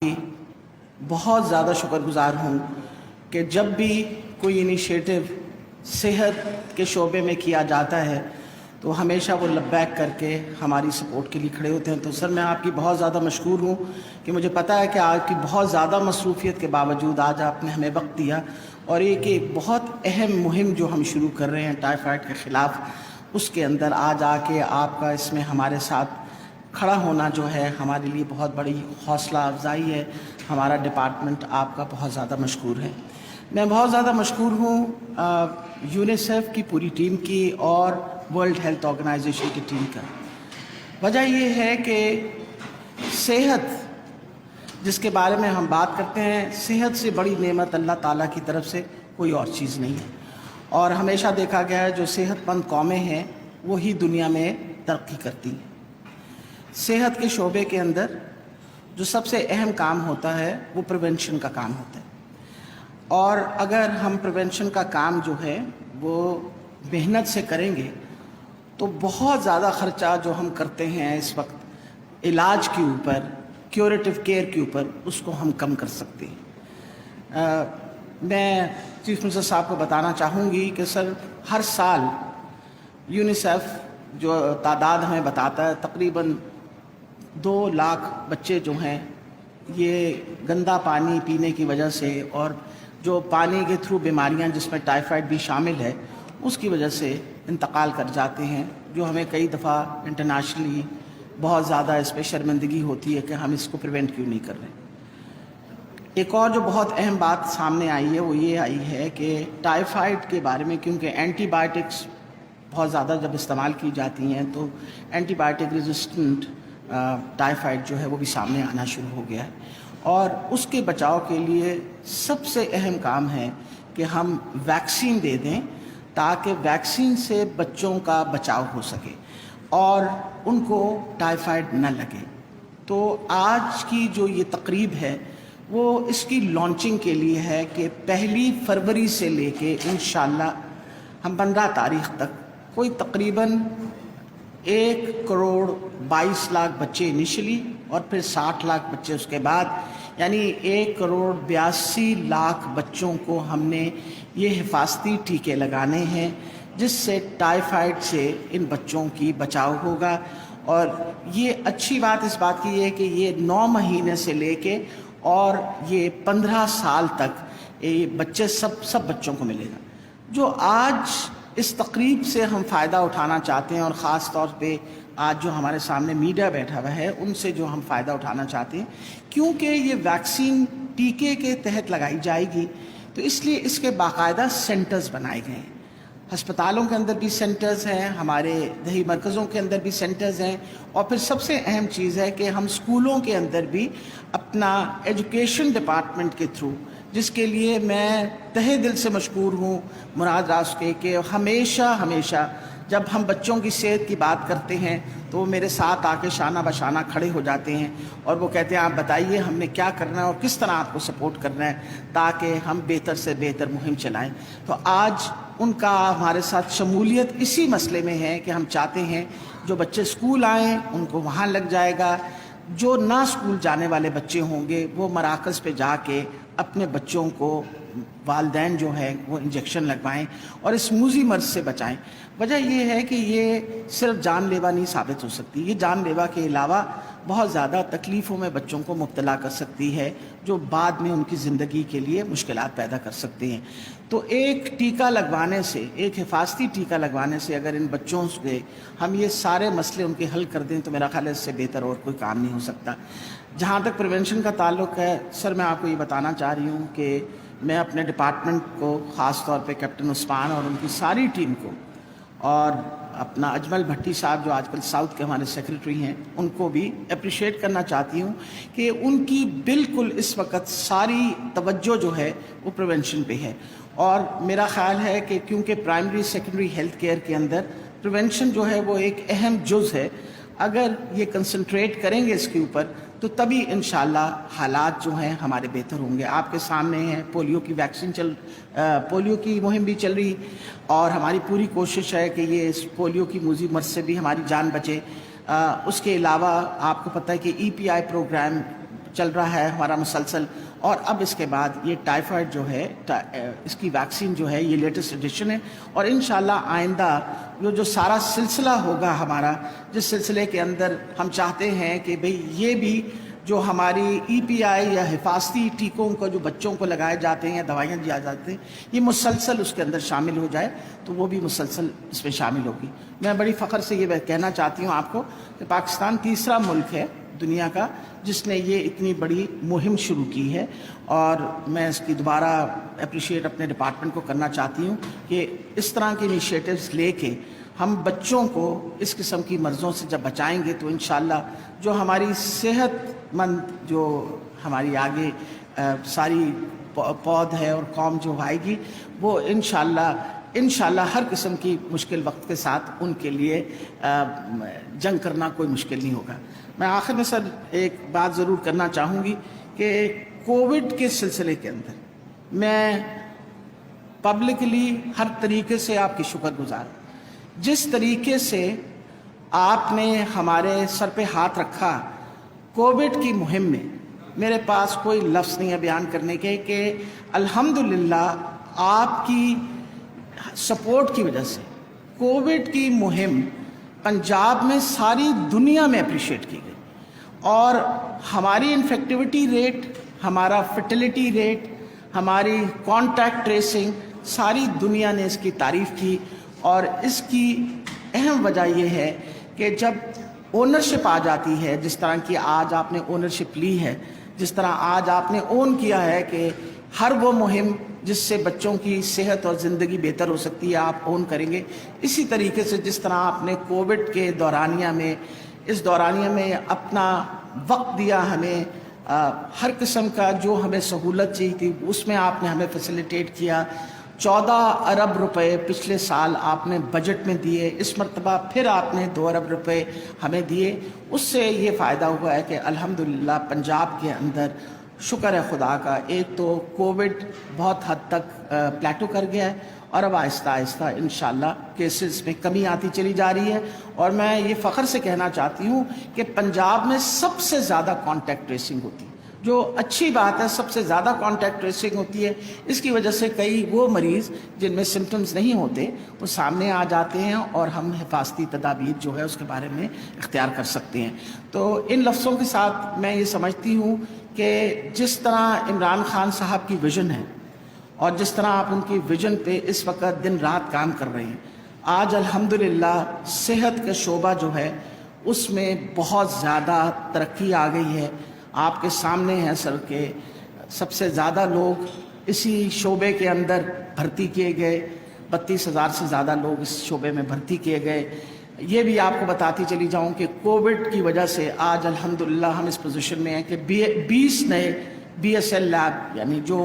बहुत ज़्यादा शुक्रगुज़ार हूँ कि जब भी कोई इनिशिएटिव सेहत के शोबे में किया जाता है तो हमेशा वो लब्बैक करके हमारी सपोर्ट के लिए खड़े होते हैं। तो सर मैं आपकी बहुत ज़्यादा मशकूर हूँ कि मुझे पता है कि आपकी बहुत ज़्यादा मसरूफियत के बावजूद आज आपने हमें वक्त दिया और एक बहुत अहम मुहिम जो हम शुरू कर रहे हैं टाइफाइड के ख़िलाफ़, उसके अंदर आज आके आपका इसमें हमारे साथ खड़ा होना जो है हमारे लिए बहुत बड़ी हौसला अफजाई है। हमारा डिपार्टमेंट आपका बहुत ज़्यादा मशकूर है। मैं बहुत ज़्यादा मशकूर हूँ यूनिसेफ की पूरी टीम की और वर्ल्ड हेल्थ ऑर्गेनाइजेशन की टीम का। वजह ये है कि सेहत जिसके बारे में हम बात करते हैं, सेहत से बड़ी नेमत अल्लाह ताला की तरफ से कोई और चीज़ नहीं है। और हमेशा देखा गया है जो सेहतमंद कौमें हैं वही दुनिया में तरक्की करती हैं। सेहत के शोबे के अंदर जो सबसे अहम काम होता है वो प्रिवेंशन का काम होता है। और अगर हम प्रिवेंशन का काम जो है वो मेहनत से करेंगे तो बहुत ज़्यादा ख़र्चा जो हम करते हैं इस वक्त इलाज के ऊपर, क्यूरेटिव केयर के ऊपर, उसको हम कम कर सकते हैं। मैं चीफ मिनिस्टर साहब को बताना चाहूँगी कि सर हर साल यूनिसेफ जो तादाद हमें बताता है तकरीबन 2 लाख बच्चे जो हैं ये गंदा पानी पीने की वजह से और जो पानी के थ्रू बीमारियां जिसमें टाइफाइड भी शामिल है उसकी वजह से इंतकाल कर जाते हैं, जो हमें कई दफ़ा इंटरनेशनली बहुत ज़्यादा इस पर शर्मिंदगी होती है कि हम इसको प्रिवेंट क्यों नहीं कर रहे। एक और जो बहुत अहम बात सामने आई है वो ये आई है कि टाइफाइड के बारे में, क्योंकि एंटीबायोटिक्स बहुत ज़्यादा जब इस्तेमाल की जाती हैं तो एंटीबायोटिक रेजिस्टेंट टाइफाइड जो है वो भी सामने आना शुरू हो गया है। और उसके बचाव के लिए सबसे अहम काम है कि हम वैक्सीन दे दें ताकि वैक्सीन से बच्चों का बचाव हो सके और उनको टाइफाइड न लगे। तो आज की जो ये तकरीब है वो इसकी लॉन्चिंग के लिए है कि 1 फरवरी से लेके इंशाल्लाह हम 15 तारीख तक कोई तकरीबन 1 करोड़ 22 लाख बच्चे इनिशियली और फिर 60 लाख बच्चे उसके बाद, यानी 1 करोड़ 82 लाख बच्चों को हमने ये हिफाजती टीके लगाने हैं जिससे टाइफाइड से इन बच्चों की बचाव होगा। और ये अच्छी बात इस बात की है कि ये 9 महीने से लेके और ये 15 साल तक ये बच्चे सब बच्चों को मिलेगा। जो आज इस तकरीब से हम फ़ायदा उठाना चाहते हैं और ख़ास तौर पे आज जो हमारे सामने मीडिया बैठा हुआ है उनसे जो हम फ़ायदा उठाना चाहते हैं, क्योंकि ये वैक्सीन टीके के तहत लगाई जाएगी तो इसलिए इसके बाकायदा सेंटर्स बनाए गए हैं। अस्पतालों के अंदर भी सेंटर्स हैं, हमारे दही मरकज़ों के अंदर भी सेंटर्स हैं और फिर सबसे अहम चीज़ है कि हम स्कूलों के अंदर भी अपना एजुकेशन डिपार्टमेंट के थ्रू, जिसके लिए मैं तहे दिल से मशकूर हूँ मुराद रास्ते के, हमेशा जब हम बच्चों की सेहत की बात करते हैं तो वो मेरे साथ आके शाना बशाना खड़े हो जाते हैं और वो कहते हैं आप बताइए हमने क्या करना है और किस तरह आपको सपोर्ट करना है ताकि हम बेहतर से बेहतर मुहिम चलाएं। तो आज उनका हमारे साथ शमूलियत इसी मसले में है कि हम चाहते हैं जो बच्चे स्कूल आएँ उनको वहाँ लग जाएगा, जो ना स्कूल जाने वाले बच्चे होंगे वो मराकज़ पे जाके अपने बच्चों को वालिदैन जो है वो इंजेक्शन लगवाएं और इस मूजी मर्ज से बचाएं। वजह ये है कि ये सिर्फ जानलेवा नहीं साबित हो सकती, ये जानलेवा के अलावा बहुत ज़्यादा तकलीफ़ों में बच्चों को मुब्तला कर सकती है जो बाद में उनकी ज़िंदगी के लिए मुश्किलात पैदा कर सकते हैं। तो एक टीका लगवाने से, एक हिफाजती टीका लगवाने से अगर इन बच्चों से हम ये सारे मसले उनके हल कर दें तो मेरा ख्याल है इससे बेहतर और कोई काम नहीं हो सकता। जहाँ तक प्रिवेंशन का ताल्लुक़ है सर, मैं आपको ये बताना चाह रही हूँ कि मैं अपने डिपार्टमेंट को ख़ास तौर पे कैप्टन उस्मान और उनकी सारी टीम को और अपना अजमल भट्टी साहब जो आजकल साउथ के हमारे सेक्रेटरी हैं उनको भी अप्रिशिएट करना चाहती हूँ कि उनकी बिल्कुल इस वक्त सारी तवज्जो जो है वो प्रिवेंशन पे है। और मेरा ख़्याल है कि क्योंकि प्राइमरी सेकेंडरी हेल्थ केयर के अंदर प्रिवेंशन जो है वो एक अहम जुज़ है, अगर ये कंसंट्रेट करेंगे इसके ऊपर तो तभी इंशाल्लाह हालात जो हैं हमारे बेहतर होंगे। आपके सामने है पोलियो की वैक्सीन पोलियो की मुहिम भी चल रही और हमारी पूरी कोशिश है कि ये इस पोलियो की मूजी मर्ज से भी हमारी जान बचे। उसके अलावा आपको पता है कि EPI प्रोग्राम चल रहा है हमारा मुसलसल, और अब इसके बाद ये टाइफाइड जो है इसकी वैक्सीन जो है ये लेटेस्ट एडिशन है, और इंशाल्लाह आइंदा जो सारा सिलसिला होगा हमारा, जिस सिलसिले के अंदर हम चाहते हैं कि भाई ये भी जो हमारी EPI या हिफाजती टीकों को जो बच्चों को लगाए जाते हैं या दवाइयाँ दिया जाती हैं, ये मुसलसल उसके अंदर शामिल हो जाए, तो वो भी मुसलसल इसमें शामिल होगी। मैं बड़ी फ़ख्र से ये कहना चाहती हूँ आपको कि पाकिस्तान तीसरा मुल्क है दुनिया का जिसने ये इतनी बड़ी मुहिम शुरू की है, और मैं इसकी दोबारा अप्रिशिएट अपने डिपार्टमेंट को करना चाहती हूँ कि इस तरह के इनिशिएटिव्स लेके हम बच्चों को इस किस्म की मर्ज़ों से जब बचाएंगे तो इंशाल्लाह जो हमारी सेहतमंद जो हमारी आगे सारी पौध है और कौम जो आएगी, वो इंशाल्लाह हर किस्म की मुश्किल वक्त के साथ उनके लिए जंग करना कोई मुश्किल नहीं होगा। मैं आखिर में सर एक बात ज़रूर करना चाहूँगी कि कोविड के सिलसिले के अंदर मैं पब्लिकली हर तरीके से आपकी शुक्रगुजार, जिस तरीके से आपने हमारे सर पे हाथ रखा कोविड की मुहिम में, मेरे पास कोई लफ्ज़ नहीं है बयान करने के कि अल्हम्दुलिल्लाह आपकी सपोर्ट की वजह से कोविड की मुहिम पंजाब में सारी दुनिया में अप्रिशिएट की गई, और हमारी इन्फेक्टिविटी रेट, हमारा फर्टिलिटी रेट, हमारी कॉन्टैक्ट ट्रेसिंग, सारी दुनिया ने इसकी तारीफ़ की। और इसकी अहम वजह यह है कि जब ओनरशिप आ जाती है, जिस तरह की आज आपने ओनरशिप ली है, जिस तरह आज आपने ओन किया है कि हर वो मुहिम जिससे बच्चों की सेहत और ज़िंदगी बेहतर हो सकती है आप ओन करेंगे, इसी तरीके से जिस तरह आपने कोविड के दौरानिया में, इस दौरानिया में अपना वक्त दिया हमें, हर किस्म का जो हमें सहूलत चाहिए थी उसमें आपने हमें फैसिलिटेट किया। 14 अरब रुपए पिछले साल आपने बजट में दिए, इस मरतबा फिर आपने 2 अरब रुपए हमें दिए। उससे ये फ़ायदा हुआ है कि अल्हम्दुलिल्लाह पंजाब के अंदर शुक्र है खुदा का, एक तो कोविड बहुत हद तक प्लेटो कर गया है, और अब आहिस्ता आहिस्ता इंशाल्लाह केसेस में कमी आती चली जा रही है। और मैं ये फ़ख्र से कहना चाहती हूँ कि पंजाब में सबसे ज़्यादा कॉन्टैक्ट ट्रेसिंग होती है, जो अच्छी बात है, सबसे ज़्यादा कॉन्टैक्ट ट्रेसिंग होती है। इसकी वजह से कई वो मरीज़ जिनमें सिम्टम्स नहीं होते वो सामने आ जाते हैं, और हम हिफाजती तदाबीर जो है उसके बारे में इख्तियार कर सकते हैं। तो इन लफ्ज़ों के साथ मैं ये समझती हूँ कि जिस तरह इमरान खान साहब की विज़न है और जिस तरह आप उनकी विज़न पे इस वक्त दिन रात काम कर रहे हैं, आज अल्हम्दुलिल्लाह सेहत का शोबा जो है उसमें बहुत ज़्यादा तरक्की आ गई है। आपके सामने हैं सर के सबसे ज़्यादा लोग इसी शोबे के अंदर भर्ती किए गए, 32,000 से ज़्यादा लोग इस शोबे में भर्ती किए गए। ये भी आपको बताती चली जाऊं कि कोविड की वजह से आज अल्हम्दुलिल्लाह हम इस पोजीशन में हैं कि 20 नए BSL लैब, यानी जो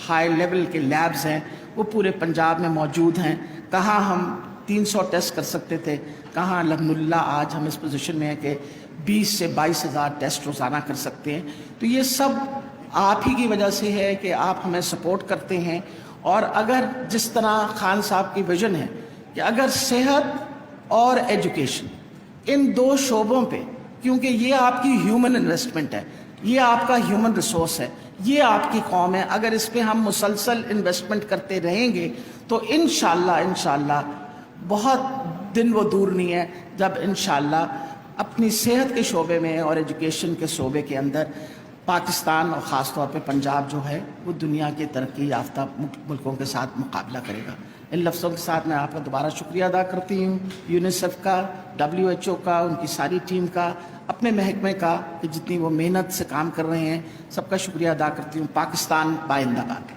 हाई लेवल के लैब्स हैं वो पूरे पंजाब में मौजूद हैं। कहाँ हम 300 टेस्ट कर सकते थे, कहाँ अल्हम्दुलिल्लाह आज हम इस पोजीशन में हैं कि 20 से 22,000 टेस्ट रोज़ाना कर सकते हैं। तो ये सब आप ही की वजह से है कि आप हमें सपोर्ट करते हैं। और अगर जिस तरह खान साहब की विज़न है कि अगर सेहत और एजुकेशन इन 2 शोबों पे, क्योंकि ये आपकी ह्यूमन इन्वेस्टमेंट है, ये आपका ह्यूमन रिसोर्स है, ये आपकी कौम है, अगर इस पे हम मुसलसल इन्वेस्टमेंट करते रहेंगे तो इंशाल्लाह बहुत दिन वो दूर नहीं है जब इंशाल्लाह अपनी सेहत के शोबे में और एजुकेशन के शोबे के अंदर पाकिस्तान और ख़ास तौर पे पंजाब जो है वो दुनिया के तरक्की याफ्ता मुल्कों के साथ मुकाबला करेगा। इन लफ्ज़ों के साथ मैं आपका दोबारा शुक्रिया अदा करती हूँ, यूनिसेफ का, WHO का, उनकी सारी टीम का, अपने महकमे का कि जितनी वो मेहनत से काम कर रहे हैं, सबका शुक्रिया अदा करती हूँ। पाकिस्तान बाइंदाबाद।